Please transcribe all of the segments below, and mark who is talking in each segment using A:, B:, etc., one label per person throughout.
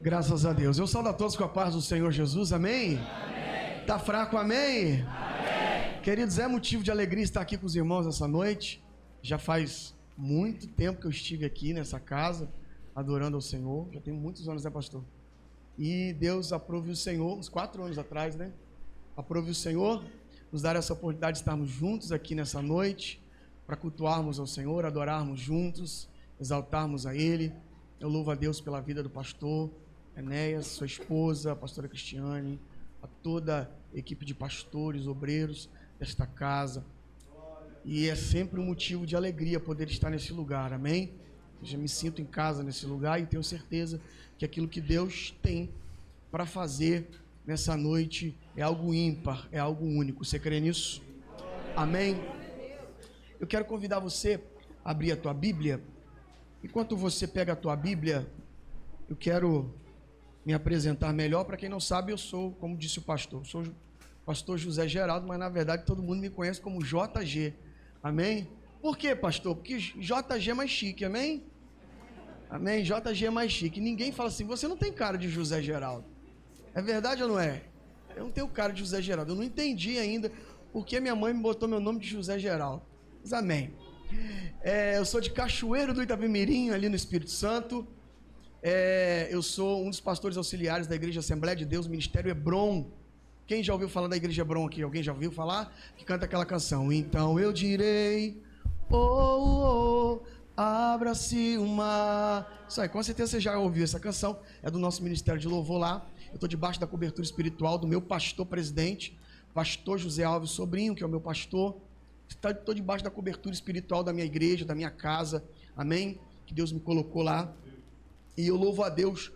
A: Graças a Deus. Eu saúdo a todos com a paz do Senhor Jesus, amém? Amém. Tá fraco, amém? Amém. Queridos, é motivo de alegria estar aqui com os irmãos essa noite. Já faz muito tempo que eu estive aqui nessa casa, adorando ao Senhor. Já tem muitos anos, né, pastor? E Deus aprove o Senhor, uns 4 anos atrás, né? Aprove o Senhor nos dar essa oportunidade de estarmos juntos aqui nessa noite, para cultuarmos ao Senhor, adorarmos juntos, exaltarmos a Ele. Eu louvo a Deus pela vida do pastor Enéas, sua esposa, a pastora Cristiane, a toda a equipe de pastores, obreiros desta casa. E é sempre um motivo de alegria poder estar nesse lugar, amém? Eu já me sinto em casa nesse lugar e tenho certeza que aquilo que Deus tem para fazer nessa noite é algo ímpar, é algo único. Você crê nisso? Amém? Eu quero convidar você a abrir a tua Bíblia. Enquanto você pega a tua Bíblia, eu quero me apresentar melhor. Para quem não sabe, eu sou, como disse o pastor, sou o pastor José Geraldo, mas na verdade todo mundo me conhece como JG, amém? Por quê, pastor? Porque JG é mais chique, amém? Amém? JG é mais chique. Ninguém fala assim, você não tem cara de José Geraldo. É verdade ou não é? Eu não tenho cara de José Geraldo. Eu não entendi ainda porque minha mãe me botou meu nome de José Geraldo. Mas amém. Eu sou de Cachoeiro do Itapemirim, ali no Espírito Santo. Eu sou um dos pastores auxiliares da Igreja Assembleia de Deus, Ministério Hebron. Quem já ouviu falar da Igreja Hebron aqui? Alguém já ouviu falar? Que canta aquela canção. Então eu direi, oh, abra-se o mar. Isso aí, com certeza você já ouviu essa canção. É do nosso Ministério de Louvor lá. Eu estou debaixo da cobertura espiritual do meu pastor presidente, pastor José Alves Sobrinho, que é o meu pastor. Estou debaixo da cobertura espiritual da minha igreja, da minha casa. Amém? Que Deus me colocou lá. E eu louvo a Deus,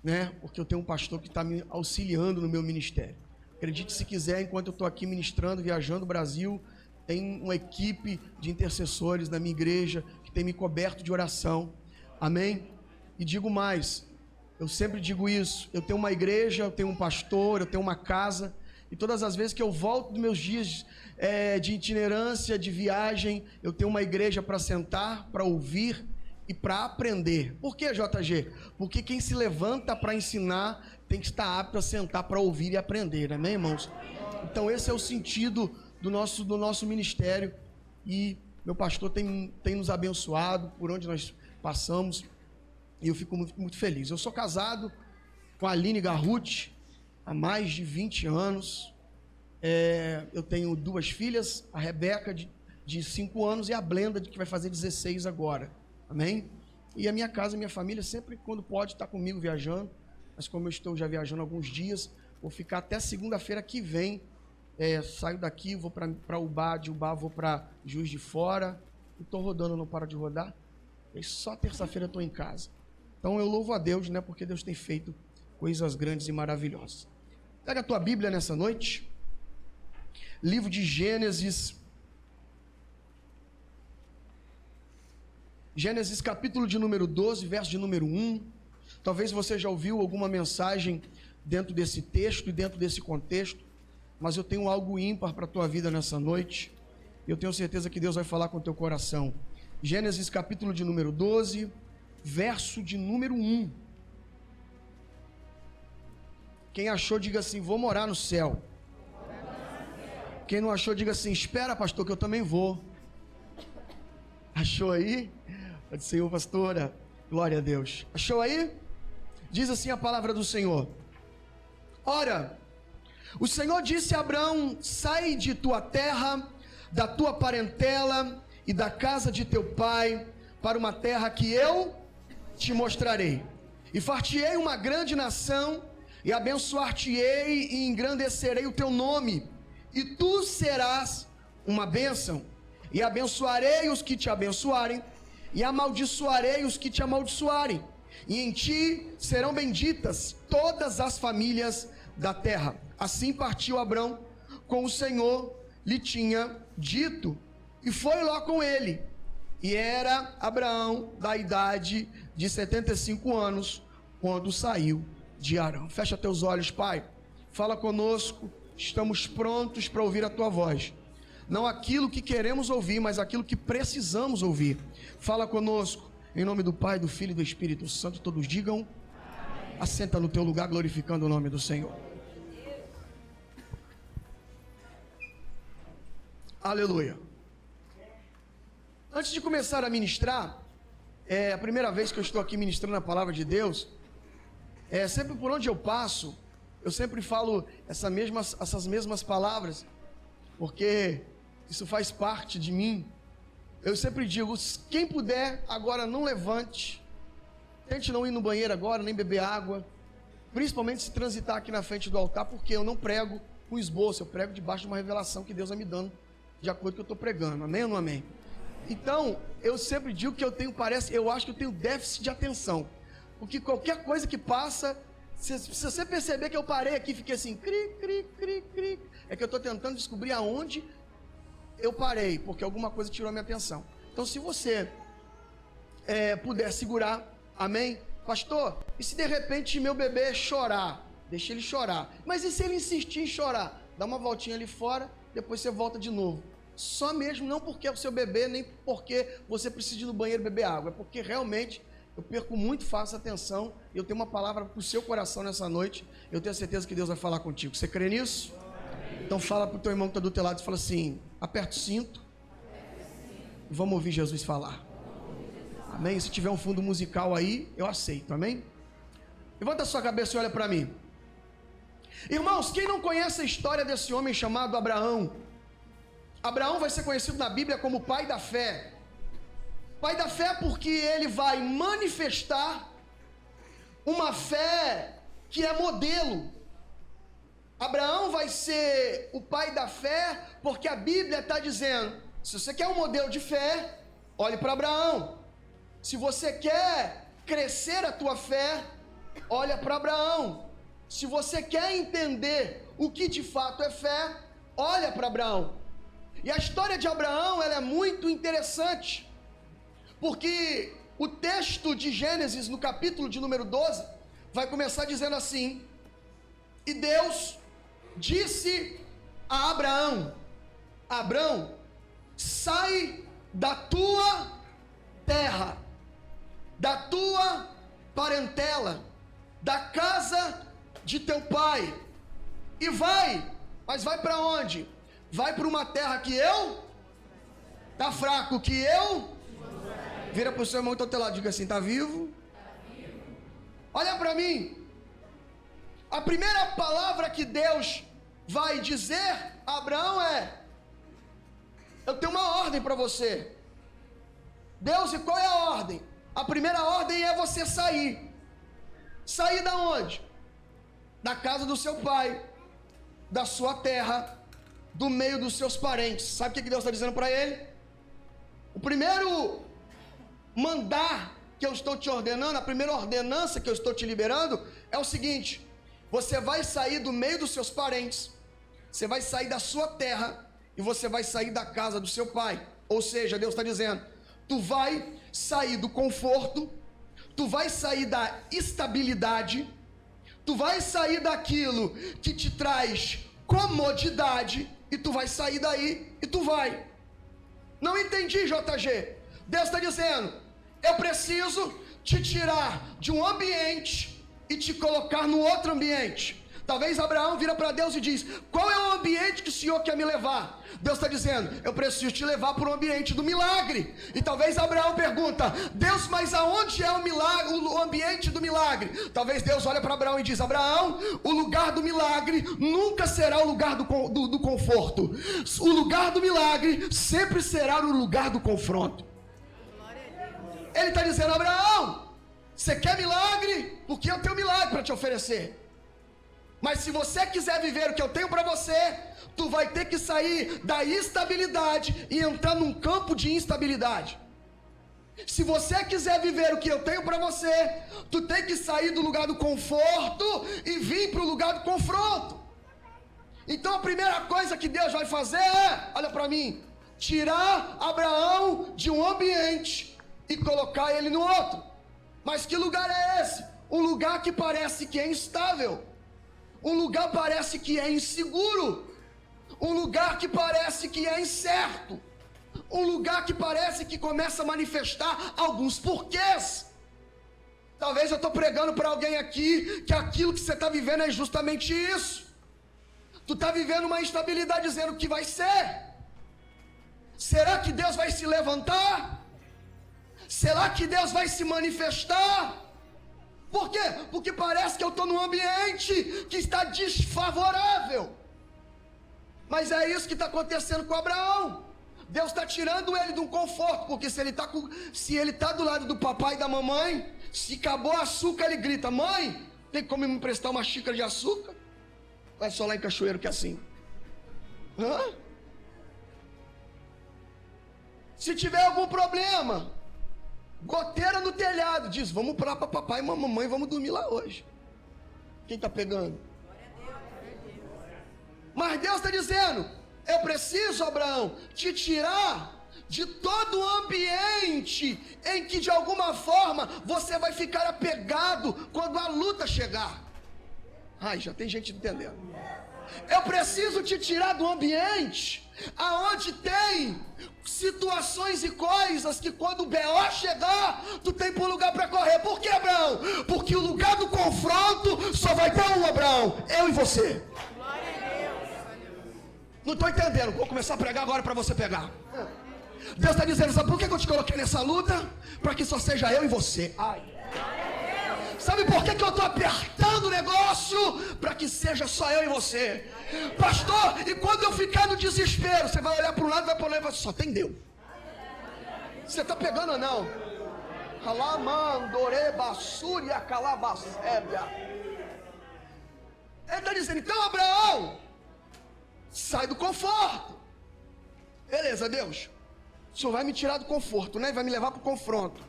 A: né? Porque eu tenho um pastor que está me auxiliando no meu ministério. Acredite se quiser, enquanto eu estou aqui ministrando, viajando o Brasil, tem uma equipe de intercessores na minha igreja que tem me coberto de oração. Amém? E digo mais, eu sempre digo isso, eu tenho uma igreja, eu tenho um pastor, eu tenho uma casa, e todas as vezes que eu volto dos meus dias de itinerância, de viagem, eu tenho uma igreja para sentar, para ouvir e para aprender. Por que, JG? Porque quem se levanta para ensinar tem que estar apto a sentar para ouvir e aprender, amém, irmãos? Então esse é o sentido do nosso ministério, e meu pastor tem nos abençoado por onde nós passamos, e eu fico muito feliz. Eu sou casado com a Aline Garruti há mais de 20 anos. Eu tenho 2 filhas, a Rebeca de 5 anos e a Blenda que vai fazer 16 agora, amém? E a minha casa, a minha família sempre quando pode está comigo viajando, mas como eu estou já viajando alguns dias, vou ficar até segunda-feira que vem. Saio daqui, vou para Ubá, de Ubá vou para Juiz de Fora, e estou rodando, não paro de rodar, e só terça-feira eu estou em casa. Então eu louvo a Deus, né, porque Deus tem feito coisas grandes e maravilhosas. Pega a tua Bíblia nessa noite, livro de Gênesis, capítulo de número 12, verso de número 1. Talvez você já ouviu alguma mensagem dentro desse texto e dentro desse contexto, mas eu tenho algo ímpar para a tua vida nessa noite. Eu tenho certeza que Deus vai falar com o teu coração. Gênesis capítulo de número 12, verso de número 1. Quem achou, diga assim, vou morar no céu. Quem não achou, diga assim, espera, pastor, que eu também vou. Achou aí? Pode ser, Senhor, pastora. Glória a Deus. Achou aí? Diz assim a palavra do Senhor. Ora, o Senhor disse a Abraão, sai de tua terra, da tua parentela e da casa de teu pai, para uma terra que eu te mostrarei. E far-te-ei uma grande nação, e abençoar-te-ei e engrandecerei o teu nome, e tu serás uma bênção. E abençoarei os que te abençoarem, e amaldiçoarei os que te amaldiçoarem. E em ti serão benditas todas as famílias da terra. Assim partiu Abrão, como o Senhor lhe tinha dito, e foi Ló com ele. E era Abraão da idade de 75 anos, quando saiu de Harã. Fecha teus olhos, Pai. Fala conosco, estamos prontos para ouvir a tua voz. Não aquilo que queremos ouvir, mas aquilo que precisamos ouvir. Fala conosco, em nome do Pai, do Filho e do Espírito Santo. Todos digam amém. Assenta no teu lugar, glorificando o nome do Senhor. Aleluia. Antes de começar a ministrar, é a primeira vez que eu estou aqui ministrando a palavra de Deus. Sempre por onde eu passo, eu sempre falo essas mesmas palavras, porque isso faz parte de mim. Eu sempre digo: quem puder, agora não levante, tente não ir no banheiro agora, nem beber água, principalmente se transitar aqui na frente do altar, porque eu não prego com esboço, eu prego debaixo de uma revelação que Deus vai me dando, de acordo com o que eu estou pregando, amém ou não amém? Então, eu sempre digo que eu acho que eu tenho déficit de atenção, porque qualquer coisa que passa, se você perceber que eu parei aqui e fiquei assim, cri, cri, cri, cri, é que eu estou tentando descobrir aonde eu parei, porque alguma coisa tirou a minha atenção. Então, se você puder segurar, amém? Pastor, e se de repente meu bebê chorar? Deixa ele chorar. Mas e se ele insistir em chorar? Dá uma voltinha ali fora, depois você volta de novo. Só mesmo, não porque é o seu bebê, nem porque você precisa ir no banheiro beber água, é porque realmente eu perco muito fácil a atenção, e eu tenho uma palavra para o seu coração nessa noite. Eu tenho certeza que Deus vai falar contigo. Você crê nisso? Então fala para o teu irmão que está do teu lado e fala assim: aperta o cinto e vamos ouvir Jesus falar. Amém? Se tiver um fundo musical aí, eu aceito, amém? Levanta a sua cabeça e olha para mim. Irmãos, quem não conhece a história desse homem chamado Abraão? Abraão vai ser conhecido na Bíblia como pai da fé. Pai da fé porque ele vai manifestar uma fé que é modelo. Abraão vai ser o pai da fé porque a Bíblia está dizendo: se você quer um modelo de fé, olhe para Abraão. Se você quer crescer a tua fé, olha para Abraão. Se você quer entender o que de fato é fé, olha para Abraão. E a história de Abraão, ela é muito interessante, porque o texto de Gênesis, no capítulo de número 12, vai começar dizendo assim: e Deus disse a Abraão: Abraão, sai da tua terra, da tua parentela, da casa de teu pai, e vai. Mas vai para onde? Vai para uma terra que eu... Tá fraco, que eu... Vira para o seu irmão que está ao teu lado, diga assim: tá vivo? Olha para mim. A primeira palavra que Deus vai dizer a Abraão é: eu tenho uma ordem para você. Deus, e qual é a ordem? A primeira ordem é você sair. Sair da onde? Da casa do seu pai, da sua terra, do meio dos seus parentes. Sabe o que Deus está dizendo para ele? O primeiro mandar que eu estou te ordenando, a primeira ordenança que eu estou te liberando é o seguinte: você vai sair do meio dos seus parentes, você vai sair da sua terra e você vai sair da casa do seu pai. Ou seja, Deus está dizendo: tu vai sair do conforto, tu vai sair da estabilidade, tu vai sair daquilo que te traz comodidade, e tu vai sair daí e tu vai. Não entendi, JG. Deus está dizendo: eu preciso te tirar de um ambiente e te colocar no outro ambiente. Talvez Abraão vira para Deus e diz: qual é o ambiente que o Senhor quer me levar? Deus está dizendo: eu preciso te levar para o ambiente do milagre. E talvez Abraão pergunta: Deus, mas aonde é o milagre, o ambiente do milagre? Talvez Deus olha para Abraão e diz: Abraão, o lugar do milagre nunca será o lugar do conforto. O lugar do milagre sempre será o lugar do confronto. Ele está dizendo: Abraão, você quer milagre? Porque eu tenho milagre para te oferecer. Mas se você quiser viver o que eu tenho para você, tu vai ter que sair da estabilidade e entrar num campo de instabilidade. Se você quiser viver o que eu tenho para você, tu tem que sair do lugar do conforto e vir para o lugar do confronto. Então a primeira coisa que Deus vai fazer é, olha para mim, tirar Abraão de um ambiente e colocar ele no outro. Mas que lugar é esse? Um lugar que parece que é instável. Um lugar parece que é inseguro. Um lugar que parece que é incerto. Um lugar que parece que começa a manifestar alguns porquês. Talvez eu estou pregando para alguém aqui que aquilo que você está vivendo é justamente isso. Tu está vivendo uma instabilidade dizendo que vai ser. Será que Deus vai se levantar? Será que Deus vai se manifestar? Por quê? Porque parece que eu estou num ambiente que está desfavorável. Mas é isso que está acontecendo com Abraão. Deus está tirando ele de um conforto, porque se ele está do lado do papai e da mamãe, se acabou o açúcar, ele grita: mãe, tem como me emprestar uma xícara de açúcar? Vai só lá em Cachoeiro que é assim. Hã? Se tiver algum problema, goteira no telhado, diz: vamos para papai e mamãe, vamos dormir lá hoje. Quem está pegando? Mas Deus está dizendo: eu preciso, Abraão, te tirar de todo o ambiente em que de alguma forma você vai ficar apegado quando a luta chegar. Ai, já tem gente entendendo. Eu preciso te tirar do ambiente aonde tem situações e coisas que quando o B.O. chegar, tu tem por lugar para correr. Por que, Abraão? Porque o lugar do confronto só vai ter um, Abraão: eu e você. Não estou entendendo, vou começar a pregar agora para você pegar. Deus está dizendo: sabe por que eu te coloquei nessa luta? Para que só seja eu e você. Ai. Sabe por que eu estou apertando o negócio? Para que seja só eu e você. Pastor, e quando eu ficar no desespero, você vai olhar para um lado e vai para o outro e vai: só tem Deus. Você está pegando ou não? Ele está dizendo: então, Abraão, sai do conforto. Beleza, Deus, o Senhor vai me tirar do conforto, né? Vai me levar para o confronto.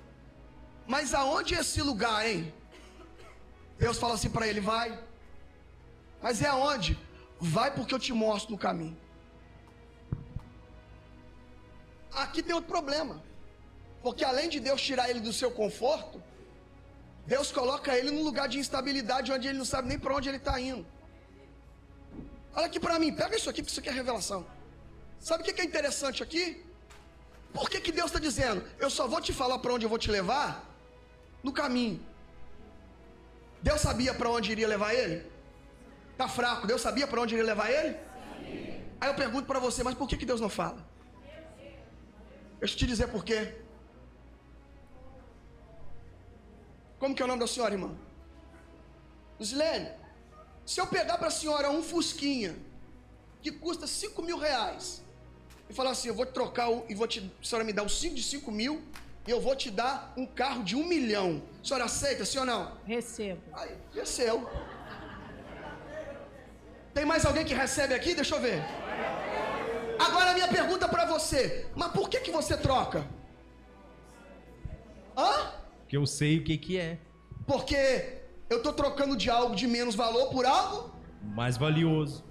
A: Mas aonde é esse lugar, hein? Deus fala assim para ele: vai. Mas é aonde? Vai, porque eu te mostro no caminho. Aqui tem outro problema. Porque além de Deus tirar ele do seu conforto, Deus coloca ele num lugar de instabilidade, onde ele não sabe nem para onde ele está indo. Olha aqui para mim, pega isso aqui, porque isso aqui é revelação. Sabe o que é interessante aqui? Por que Deus está dizendo: eu só vou te falar para onde eu vou te levar no caminho? Deus sabia para onde iria levar ele? Está fraco, Deus sabia para onde iria levar ele? Sim. Aí eu pergunto para você: mas por que Deus não fala? Deixa eu te dizer por quê. Como que é o nome da senhora, irmã? Zilene, se eu pegar para a senhora um Fusquinha que custa 5 mil reais e falar assim: eu vou trocar, a senhora me dá o 5 de 5 mil e eu vou te dar um carro de 1 milhão. A senhora aceita, sim ou não?
B: Recebo.
A: Aí, recebeu. Tem mais alguém que recebe aqui? Deixa eu ver. Agora a minha pergunta para você: mas por que você troca? Hã?
C: Porque eu sei o que é.
A: Porque eu estou trocando de algo de menos valor por algo
C: mais valioso.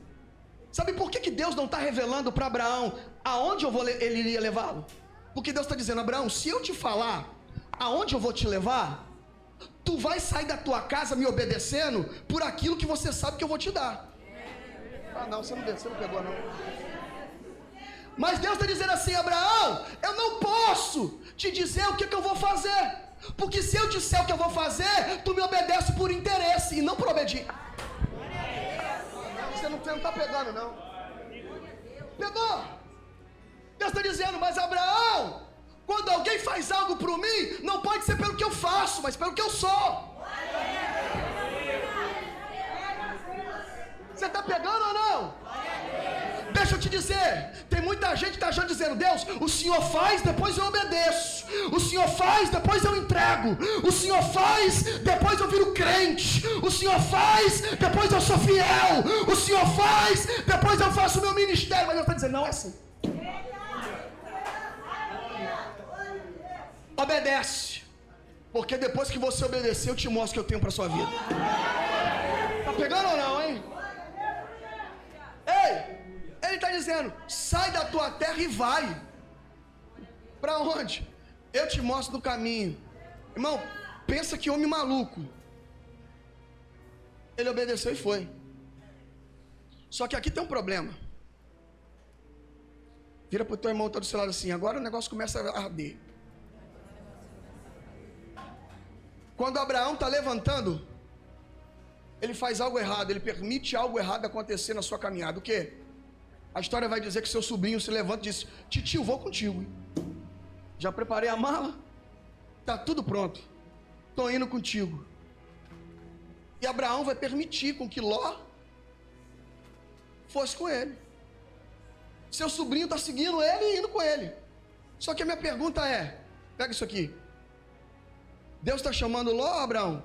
A: Sabe por que Deus não está revelando para Abraão aonde ele iria levá-lo? Porque Deus está dizendo: Abraão, se eu te falar aonde eu vou te levar, tu vai sair da tua casa me obedecendo por aquilo que você sabe que eu vou te dar. Ah não, você não pegou não. Mas Deus está dizendo assim: Abraão, eu não posso te dizer o que eu vou fazer, porque se eu disser o que eu vou fazer, tu me obedece por interesse e não por obediência. Você não está pegando não. Pegou? Deus está dizendo: mas Abraão, quando alguém faz algo por mim, não pode ser pelo que eu faço, mas pelo que eu sou. Você está pegando ou não? Deixa eu te dizer, tem muita gente que está achando, dizendo: Deus, o Senhor faz, depois eu obedeço. O Senhor faz, depois eu entrego. O Senhor faz, depois eu viro crente. O Senhor faz, depois eu sou fiel. O Senhor faz, depois eu faço o meu ministério. Mas Deus está dizendo: não é assim. Obedece, porque depois que você obedecer, eu te mostro o que eu tenho para sua vida. Tá pegando ou não, hein? Ei, ele está dizendo: sai da tua terra e vai. Para onde? Eu te mostro no caminho. Irmão, pensa que homem maluco. Ele obedeceu e foi. Só que aqui tem um problema. Vira para o teu irmão, todo do seu lado assim: agora o negócio começa a arder. Quando Abraão está levantando, ele faz algo errado, ele permite algo errado acontecer na sua caminhada. O quê? A história vai dizer que seu sobrinho se levanta e diz: titio, vou contigo. Já preparei a mala, tá tudo pronto, estou indo contigo. E Abraão vai permitir com que Ló fosse com ele. Seu sobrinho está seguindo ele e indo com ele. Só que a minha pergunta é, pega isso aqui, Deus está chamando Ló, Abraão?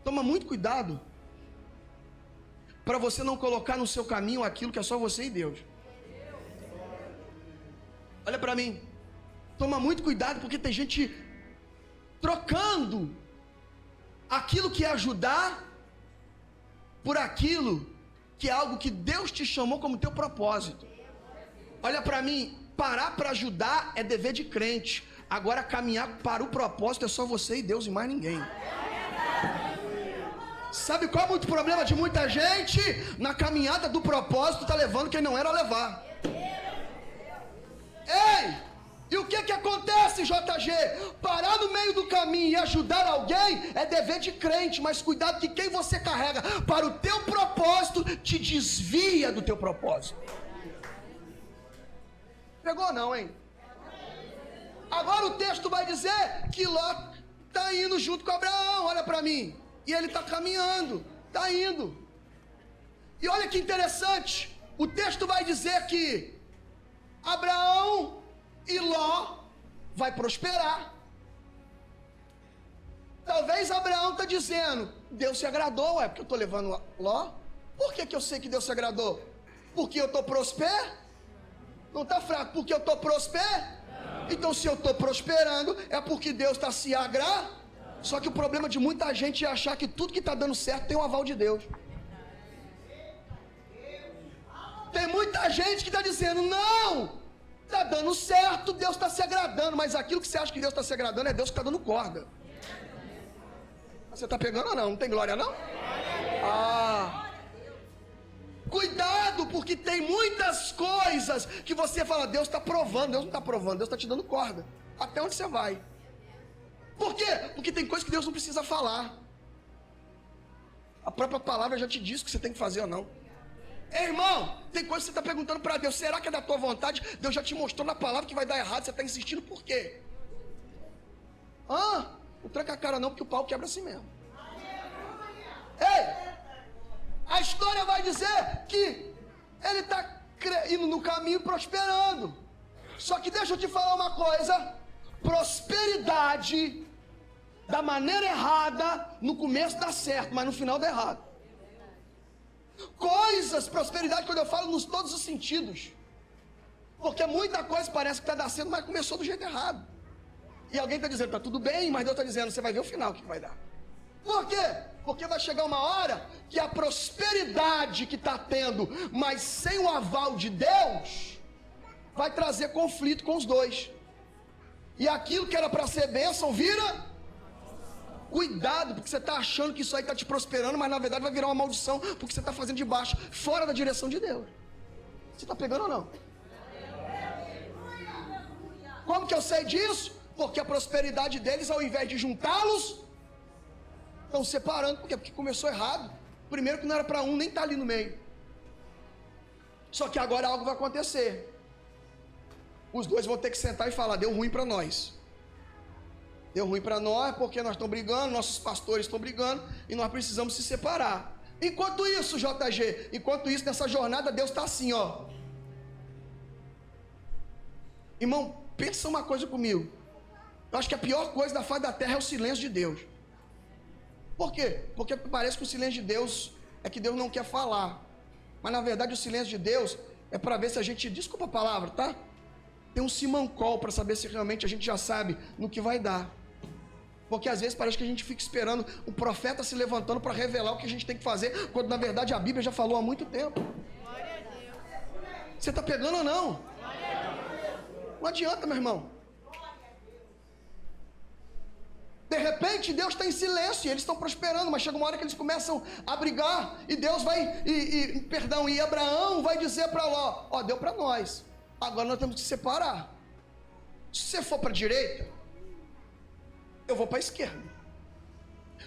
A: Toma muito cuidado para você não colocar no seu caminho aquilo que é só você e Deus. Olha para mim, toma muito cuidado, porque tem gente trocando aquilo que é ajudar por aquilo que é algo que Deus te chamou como teu propósito. Olha para mim, parar para ajudar é dever de crente. Agora caminhar para o propósito é só você e Deus e mais ninguém. Sabe qual é muito problema de muita gente? Na caminhada do propósito está levando quem não era a levar. Ei! E o que acontece, JG? Parar no meio do caminho e ajudar alguém é dever de crente, mas cuidado que quem você carrega para o teu propósito te desvia do teu propósito. Pegou não, hein? Agora o texto vai dizer que Ló está indo junto com Abraão, olha para mim. E ele está caminhando, está indo. E olha que interessante, o texto vai dizer que Abraão e Ló vai prosperar. Talvez Abraão está dizendo: Deus se agradou, porque eu estou levando Ló. Por que eu sei que Deus se agradou? Porque eu estou próspero? Não está fraco, porque eu estou próspero? Então se eu estou prosperando, é porque Deus está se agradando. Só que o problema de muita gente é achar que tudo que está dando certo tem o aval de Deus. Tem muita gente que está dizendo: não, está dando certo, Deus está se agradando. Mas aquilo que você acha que Deus está se agradando é Deus que está dando corda. Você está pegando ou não? Não tem glória não? Cuidado, porque tem muitas coisas que você fala: Deus está provando. Deus não está provando, Deus está te dando corda. Até onde você vai? Por quê? Porque tem coisas que Deus não precisa falar. A própria palavra já te diz o que você tem que fazer ou não. Ei, irmão, tem coisas que você está perguntando para Deus: será que é da tua vontade? Deus já te mostrou na palavra que vai dar errado, você está insistindo por quê? Não tranca a cara não, porque o pau quebra assim mesmo. Ei, a história vai dizer que ele está indo no caminho prosperando. Só que deixa eu te falar uma coisa: prosperidade da maneira errada no começo dá certo, mas no final dá errado. Prosperidade quando eu falo nos todos os sentidos, porque muita coisa parece que está dando certo, mas começou do jeito errado. E alguém está dizendo: está tudo bem, mas Deus está dizendo: você vai ver o final, o que vai dar. Por quê? Porque vai chegar uma hora que a prosperidade que está tendo, mas sem o aval de Deus, vai trazer conflito com os dois. E aquilo que era para ser bênção vira. Cuidado, porque você está achando que isso aí está te prosperando, mas na verdade vai virar uma maldição, porque você está fazendo de baixo, fora da direção de Deus. Você está pegando ou não? Como que eu sei disso? Porque a prosperidade deles, ao invés de juntá-los, estão separando. Por quê? Porque começou errado. Primeiro que não era para um nem estar ali no meio. Só que agora algo vai acontecer. Os dois vão ter que sentar e falar: deu ruim para nós. Deu ruim para nós porque nós estamos brigando, nossos pastores estão brigando e nós precisamos se separar. Enquanto isso, JG, nessa jornada Deus está assim, ó. Irmão, pensa uma coisa comigo. Eu acho que a pior coisa da face da terra é o silêncio de Deus. Por quê? Porque parece que o silêncio de Deus é que Deus não quer falar. Mas na verdade o silêncio de Deus é para ver se a gente, desculpa a palavra, tá? Tem um simancol para saber se realmente a gente já sabe no que vai dar. Porque às vezes parece que a gente fica esperando o profeta se levantando para revelar o que a gente tem que fazer, quando na verdade a Bíblia já falou há muito tempo. Você está pegando ou não? Não adianta, meu irmão. De repente Deus está em silêncio e eles estão prosperando, mas chega uma hora que eles começam a brigar e Deus vai, e Abraão vai dizer para Ló: ó, deu para nós, agora nós temos que separar. Se você for para a direita, eu vou para a esquerda.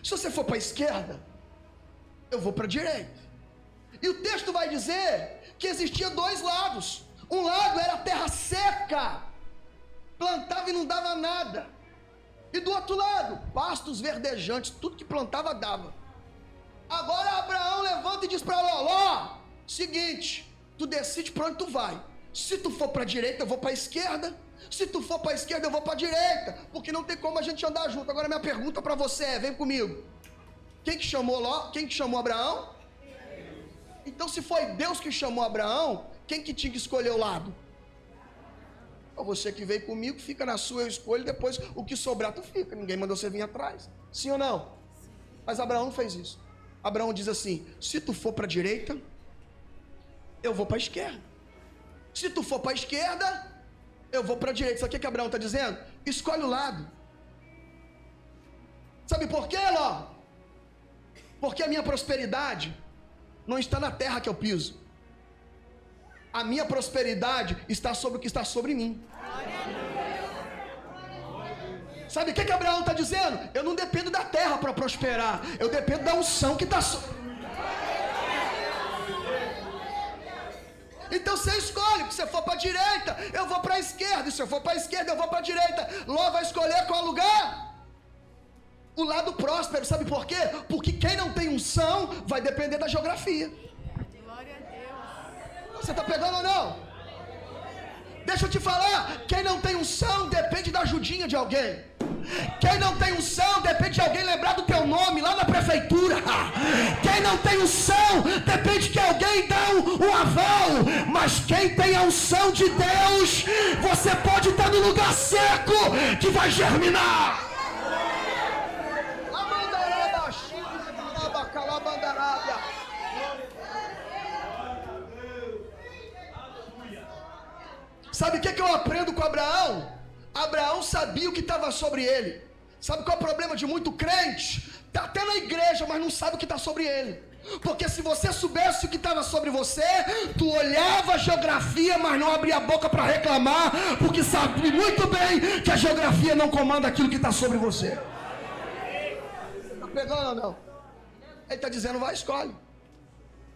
A: Se você for para a esquerda, eu vou para a direita. E o texto vai dizer que existia dois lados. Um lado era terra seca, plantava e não dava nada. E do outro lado, pastos verdejantes, tudo que plantava dava. Agora Abraão levanta e diz para Ló: seguinte, tu decide para onde tu vai. Se tu for para a direita, eu vou para a esquerda. Se tu for para a esquerda, eu vou para a direita, porque não tem como a gente andar junto. Agora minha pergunta para você é, vem comigo. Quem que chamou Ló? Quem que chamou Abraão? Então se foi Deus que chamou Abraão, quem que tinha que escolher o lado? Então, você que veio comigo, fica na sua, eu escolho, depois o que sobrar tu fica. Ninguém mandou você vir atrás. Sim ou não? Mas Abraão não fez isso. Abraão diz assim: se tu for para a direita, eu vou para a esquerda. Se tu for para a esquerda, eu vou para a direita. Sabe o que Abraão está dizendo? Escolhe o lado. Sabe por quê, Ló? Porque a minha prosperidade não está na terra que eu piso. A minha prosperidade está sobre o que está sobre mim. Sabe o que Abraão está dizendo? Eu não dependo da terra para prosperar, eu dependo da unção que está sobre. Então você escolhe, se você for para a direita, eu vou para a esquerda, e se eu for para a esquerda, eu vou para a direita. Ló vai escolher qual lugar? O lado próspero. Sabe por quê? Porque quem não tem unção vai depender da geografia. Você está pegando ou não? Deixa eu te falar, quem não tem unção depende da ajudinha de alguém. Quem não tem unção depende de alguém lembrar do teu nome lá na prefeitura. Quem não tem unção depende que alguém dá o aval. Mas quem tem a unção de Deus, você pode estar no lugar seco que vai germinar. Sabe o que eu aprendo com Abraão? Abraão sabia o que estava sobre ele. Sabe qual é o problema de muito crente? Está até na igreja, mas não sabe o que está sobre ele. Porque se você soubesse o que estava sobre você, tu olhava a geografia, mas não abria a boca para reclamar, porque sabe muito bem que a geografia não comanda aquilo que está sobre você. Está pegando ou não? Ele está dizendo, vai, escolhe.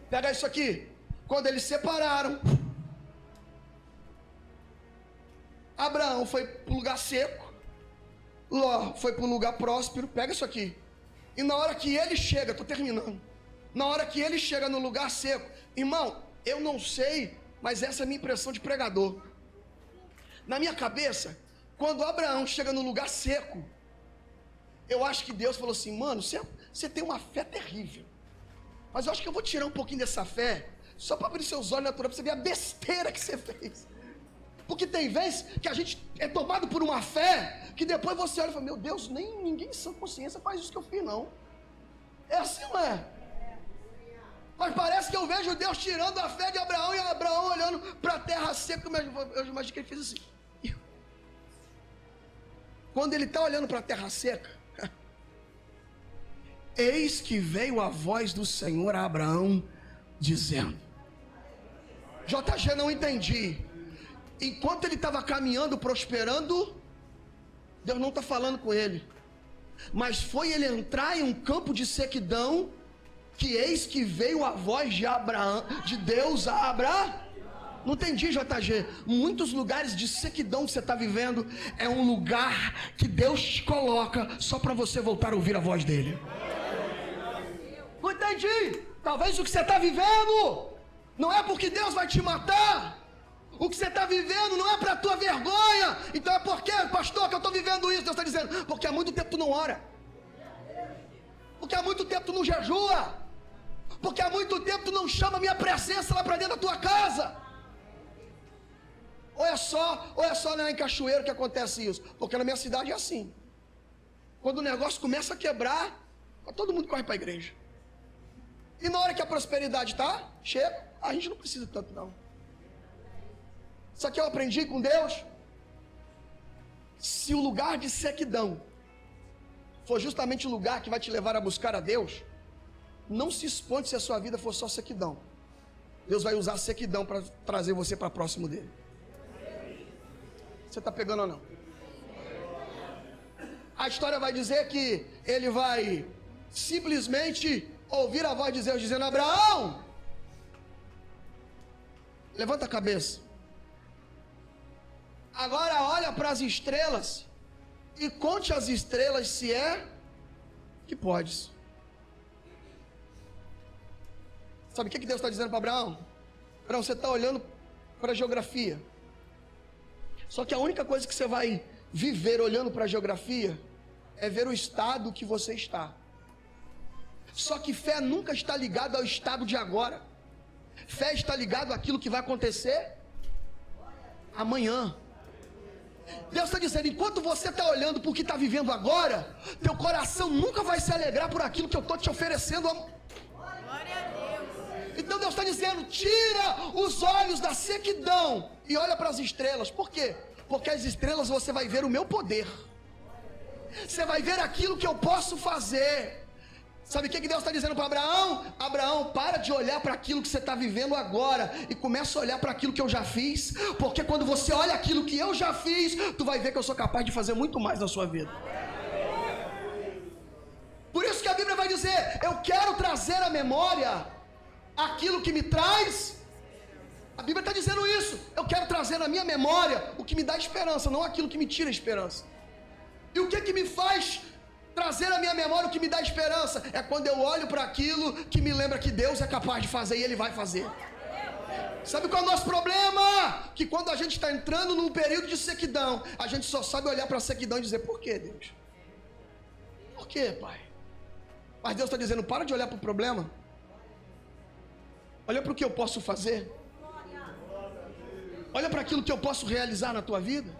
A: Pega isso aqui. Quando eles separaram, Abraão foi para o lugar seco, Ló foi para o lugar próspero. Pega isso aqui. E na hora que ele chega, estou terminando. Na hora que ele chega no lugar seco, irmão, eu não sei, mas essa é a minha impressão de pregador. Na minha cabeça, quando Abraão chega no lugar seco, eu acho que Deus falou assim: mano, você tem uma fé terrível, mas eu acho que eu vou tirar um pouquinho dessa fé, só para abrir seus olhos naturais, para você ver a besteira que você fez. Porque tem vezes que a gente é tomado por uma fé, que depois você olha e fala: meu Deus, ninguém em sã consciência faz isso que eu fiz, não. É assim, não é? Mas parece que eu vejo Deus tirando a fé de Abraão, e Abraão olhando para a terra seca. Eu imagino que ele fez assim. Quando ele está olhando para a terra seca, eis que veio a voz do Senhor a Abraão, dizendo: JG, não entendi. Enquanto ele estava caminhando, prosperando, Deus não está falando com ele. Mas foi ele entrar em um campo de sequidão, que eis que veio a voz de Abraão, de Deus a Abraão. Não entendi, JG. Muitos lugares de sequidão que você está vivendo é um lugar que Deus te coloca só para você voltar a ouvir a voz dele. Não entendi. Talvez o que você está vivendo não é porque Deus vai te matar. O que você está vivendo não é para a tua vergonha. Então é porque, pastor, que eu estou vivendo isso. Deus está dizendo, porque há muito tempo tu não ora, porque há muito tempo tu não jejua, porque há muito tempo tu não chama a minha presença lá para dentro da tua casa. Ou é só lá em Cachoeiro que acontece isso? Porque na minha cidade é assim. Quando o negócio começa a quebrar, todo mundo corre para a igreja. E na hora que a prosperidade chega, a gente não precisa tanto não. Isso aqui eu aprendi com Deus. Se o lugar de sequidão for justamente o lugar que vai te levar a buscar a Deus, não se espante se a sua vida for só sequidão. Deus vai usar a sequidão para trazer você para próximo dele. Você está pegando ou não? a história vai dizer que ele vai simplesmente ouvir a voz de Deus dizendo: Abraão, levanta a cabeça. Agora olha para as estrelas e conte as estrelas, se é que podes. Sabe o que Deus está dizendo para Abraão? Abraão, você está olhando para a geografia. Só que a única coisa que você vai viver olhando para a geografia é ver o estado que você está. Só que fé nunca está ligada ao estado de agora. Fé está ligada àquilo que vai acontecer amanhã. Deus está dizendo: enquanto você está olhando para o que está vivendo agora, teu coração nunca vai se alegrar por aquilo que eu estou te oferecendo. Então Deus está dizendo: tira os olhos da sequidão e olha para as estrelas. Por quê? Porque as estrelas você vai ver o meu poder. Você vai ver aquilo que eu posso fazer. Sabe o que Deus está dizendo para Abraão? Abraão, para de olhar para aquilo que você está vivendo agora e começa a olhar para aquilo que eu já fiz. Porque quando você olha aquilo que eu já fiz, tu vai ver que eu sou capaz de fazer muito mais na sua vida. Por isso que a Bíblia vai dizer: eu quero trazer à memória aquilo que me traz. A Bíblia está dizendo isso. Eu quero trazer na minha memória o que me dá esperança, não aquilo que me tira a esperança. E o que me faz trazer à minha memória o que me dá esperança? É quando eu olho para aquilo que me lembra que Deus é capaz de fazer e Ele vai fazer. Sabe qual é o nosso problema? Que quando a gente está entrando num período de sequidão, a gente só sabe olhar para a sequidão e dizer: por que, Deus? Por que, Pai? Mas Deus está dizendo: para de olhar para o problema. Olha para o que eu posso fazer. Olha para aquilo que eu posso realizar na tua vida.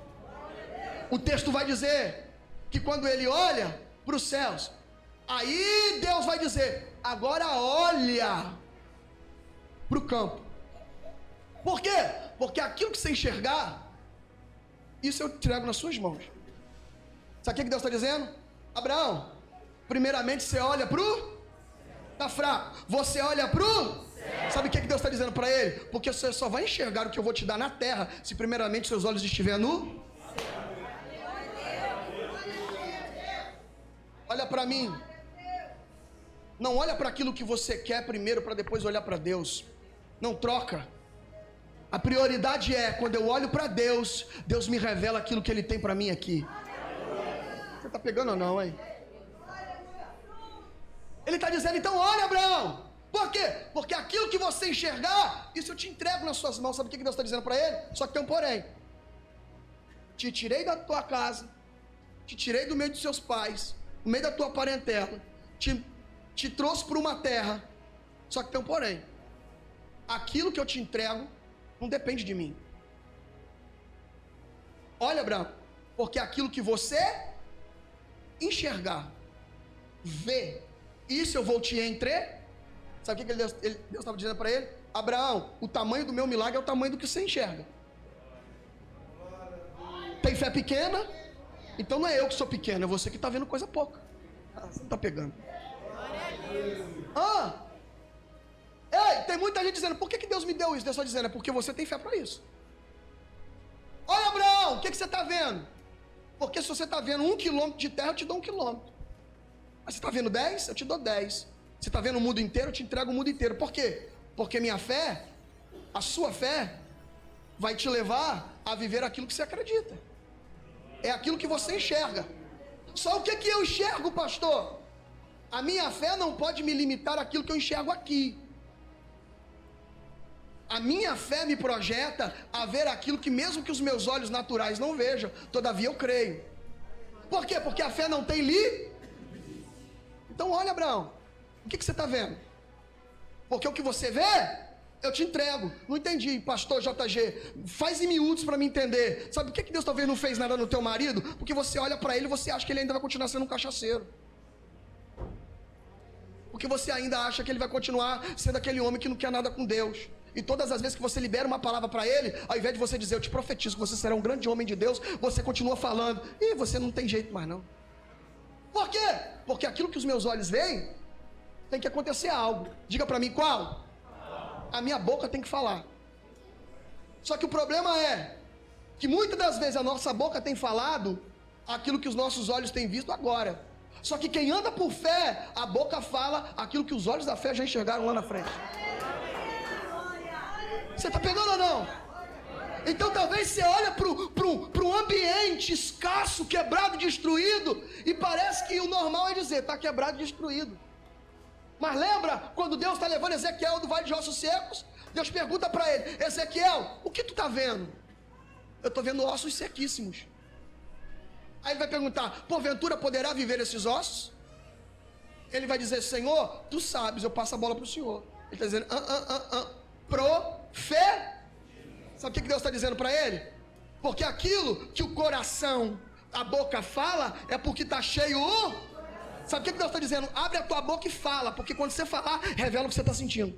A: O texto vai dizer que quando ele olha para os céus, aí Deus vai dizer: agora olha para o campo. Por quê? Porque aquilo que você enxergar, isso eu entrego nas suas mãos. Sabe o que Deus está dizendo? Abraão, primeiramente você olha para o... Está fraco. Você olha para o... Sabe o que Deus está dizendo para ele? Porque você só vai enxergar o que eu vou te dar na terra se primeiramente seus olhos estiverem no... Olha para mim. Não olha para aquilo que você quer primeiro para depois olhar para Deus. Não troca. A prioridade é quando eu olho para Deus, Deus me revela aquilo que Ele tem para mim aqui. Você está pegando ou não, hein? Ele está dizendo: então olha, Abraão. Por quê? Porque aquilo que você enxergar, isso eu te entrego nas suas mãos. Sabe o que Deus está dizendo para ele? Só que tem um porém. Te tirei da tua casa, te tirei do meio dos seus pais, no meio da tua parentela, te trouxe para uma terra. Só que tem um porém. Aquilo que eu te entrego não depende de mim. Olha, Abraão, porque aquilo que você enxergar, ver, isso eu vou te entregar. Sabe o que Deus estava dizendo para ele? Abraão, o tamanho do meu milagre é o tamanho do que você enxerga. Tem fé pequena? Então não é eu que sou pequeno, é você que está vendo coisa pouca. Você não está pegando. Ei, tem muita gente dizendo: por que Deus me deu isso? Deus está dizendo: é porque você tem fé para isso. Olha, Abraão, o que você está vendo? Porque se você está vendo 1 quilômetro de terra, eu te dou 1 quilômetro. Mas você está vendo 10? Eu te dou 10. Você está vendo o mundo inteiro, eu te entrego o mundo inteiro. Por quê? Porque minha fé, a sua fé, vai te levar a viver aquilo que você acredita. É aquilo que você enxerga. Só o que eu enxergo, pastor? A minha fé não pode me limitar àquilo que eu enxergo aqui. A minha fé me projeta a ver aquilo que mesmo que os meus olhos naturais não vejam, todavia eu creio. Por quê? Porque a fé não tem Então olha, Abraão, o que você está vendo? Porque o que você vê, eu te entrego. Não entendi, pastor JG. Faz em miúdos para me entender. Sabe por que Deus talvez não fez nada no teu marido? Porque você olha para ele e você acha que ele ainda vai continuar sendo um cachaceiro. Porque você ainda acha que ele vai continuar sendo aquele homem que não quer nada com Deus. E todas as vezes que você libera uma palavra para ele, ao invés de você dizer: eu te profetizo que você será um grande homem de Deus, você continua falando: e você não tem jeito mais não. Por quê? Porque aquilo que os meus olhos veem, tem que acontecer algo. Diga para mim qual? A minha boca tem que falar. Só que o problema é que muitas das vezes a nossa boca tem falado aquilo que os nossos olhos têm visto agora. Só que quem anda por fé, a boca fala aquilo que os olhos da fé já enxergaram lá na frente. Você está pegando ou não? Então talvez você olha para um ambiente escasso, quebrado, destruído, e parece que o normal é dizer, está quebrado e destruído. Mas lembra quando Deus está levando Ezequiel do vale de ossos secos? Deus pergunta para ele, Ezequiel, o que tu está vendo? Eu estou vendo ossos sequíssimos. Aí ele vai perguntar, porventura poderá viver esses ossos? Ele vai dizer, Senhor, tu sabes, eu passo a bola para o Senhor. Ele está dizendo, fé. Sabe o que Deus está dizendo para ele? Porque aquilo que o coração, a boca fala, é porque está cheio o... Sabe o que Deus está dizendo? Abre a tua boca e fala, porque quando você falar, revela o que você está sentindo.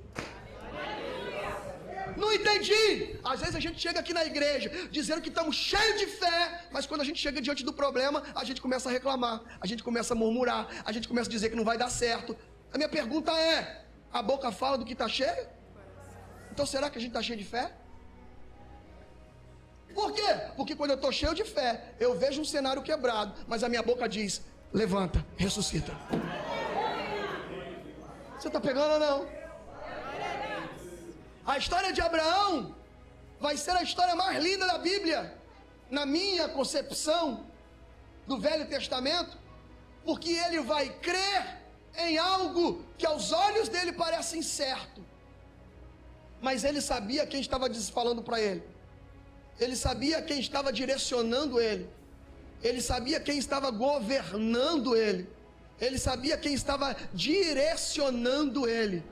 A: Não entendi. Às vezes a gente chega aqui na igreja dizendo que estamos cheios de fé, mas quando a gente chega diante do problema, a gente começa a reclamar, a gente começa a murmurar, a gente começa a dizer que não vai dar certo. A minha pergunta é, a boca fala do que está cheio? Então será que a gente está cheio de fé? Por quê? Porque quando eu estou cheio de fé, eu vejo um cenário quebrado, mas a minha boca diz, levanta, ressuscita. Você está pegando ou não? A história de Abraão vai ser a história mais linda da Bíblia, na minha concepção do Velho Testamento, porque ele vai crer em algo que aos olhos dele parece incerto, mas ele sabia quem estava falando para ele, ele sabia quem estava direcionando ele, ele sabia quem estava governando ele, ele sabia quem estava direcionando ele.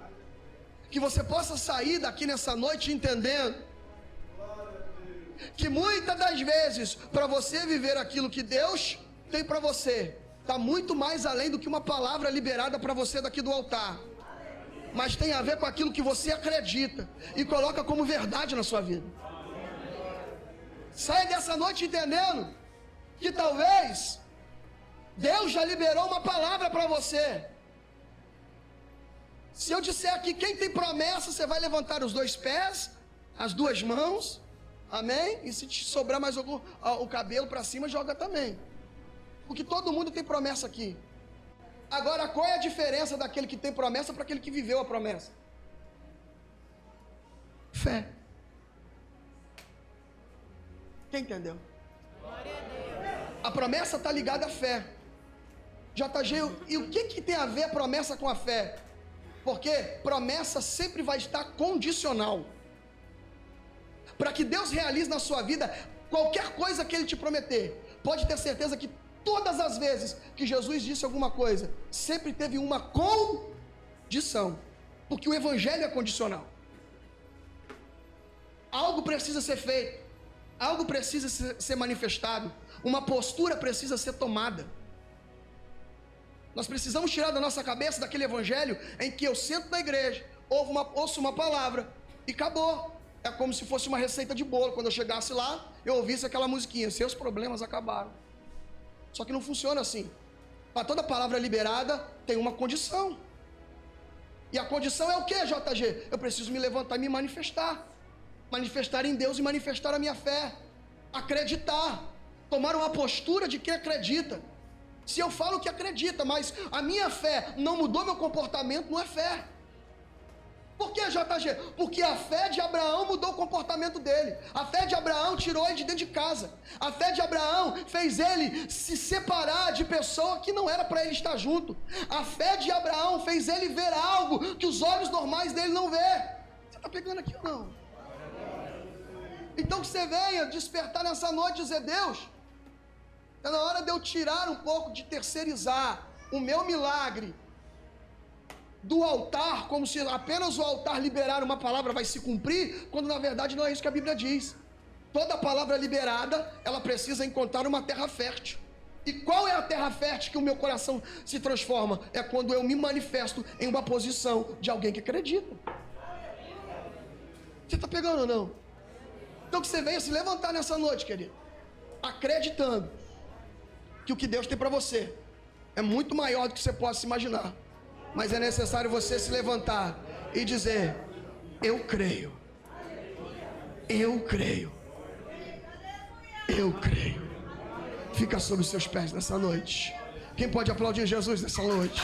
A: Que você possa sair daqui nessa noite entendendo que muitas das vezes, para você viver aquilo que Deus tem para você, está muito mais além do que uma palavra liberada para você daqui do altar, mas tem a ver com aquilo que você acredita e coloca como verdade na sua vida. Saia dessa noite entendendo que talvez Deus já liberou uma palavra para você. Se eu disser aqui, quem tem promessa, você vai levantar os dois pés, as duas mãos, amém? E se te sobrar mais algum, o cabelo para cima, joga também. Porque todo mundo tem promessa aqui. Agora, qual é a diferença daquele que tem promessa para aquele que viveu a promessa? Fé. Quem entendeu? A promessa está ligada à fé. JG, e o que tem a ver a promessa com a fé? Porque promessa sempre vai estar condicional. Para que Deus realize na sua vida qualquer coisa que Ele te prometer, pode ter certeza que todas as vezes que Jesus disse alguma coisa, sempre teve uma condição. Porque o Evangelho é condicional. Algo precisa ser feito, algo precisa ser manifestado, uma postura precisa ser tomada. Nós precisamos tirar da nossa cabeça daquele evangelho em que eu sento na igreja, ouço uma palavra e acabou. É como se fosse uma receita de bolo. Quando eu chegasse lá, eu ouvisse aquela musiquinha, seus problemas acabaram. Só que não funciona assim. Para toda palavra liberada, tem uma condição. E a condição é o que, JG? Eu preciso me levantar e me manifestar. Manifestar em Deus e manifestar a minha fé. Acreditar. Tomar uma postura de quem acredita. Se eu falo que acredita, mas a minha fé não mudou meu comportamento, não é fé. Por que, JG? Porque a fé de Abraão mudou o comportamento dele. A fé de Abraão tirou ele de dentro de casa. A fé de Abraão fez ele se separar de pessoa que não era para ele estar junto. A fé de Abraão fez ele ver algo que os olhos normais dele não vê. Você está pegando aqui ou não? Então que você venha despertar nessa noite e dizer, Deus, é na hora de eu tirar um pouco, de terceirizar o meu milagre do altar, como se apenas o altar liberar uma palavra vai se cumprir, quando na verdade não é isso que a Bíblia diz. Toda palavra liberada, ela precisa encontrar uma terra fértil. E qual é a terra fértil que o meu coração se transforma? É quando eu me manifesto em uma posição de alguém que acredita. Você está pegando ou não? Então que você venha se levantar nessa noite, querido, acreditando que o que Deus tem para você é muito maior do que você possa se imaginar. Mas é necessário você se levantar e dizer, eu creio. Eu creio. Eu creio. fica sobre os seus pés nessa noite. Quem pode aplaudir Jesus nessa noite?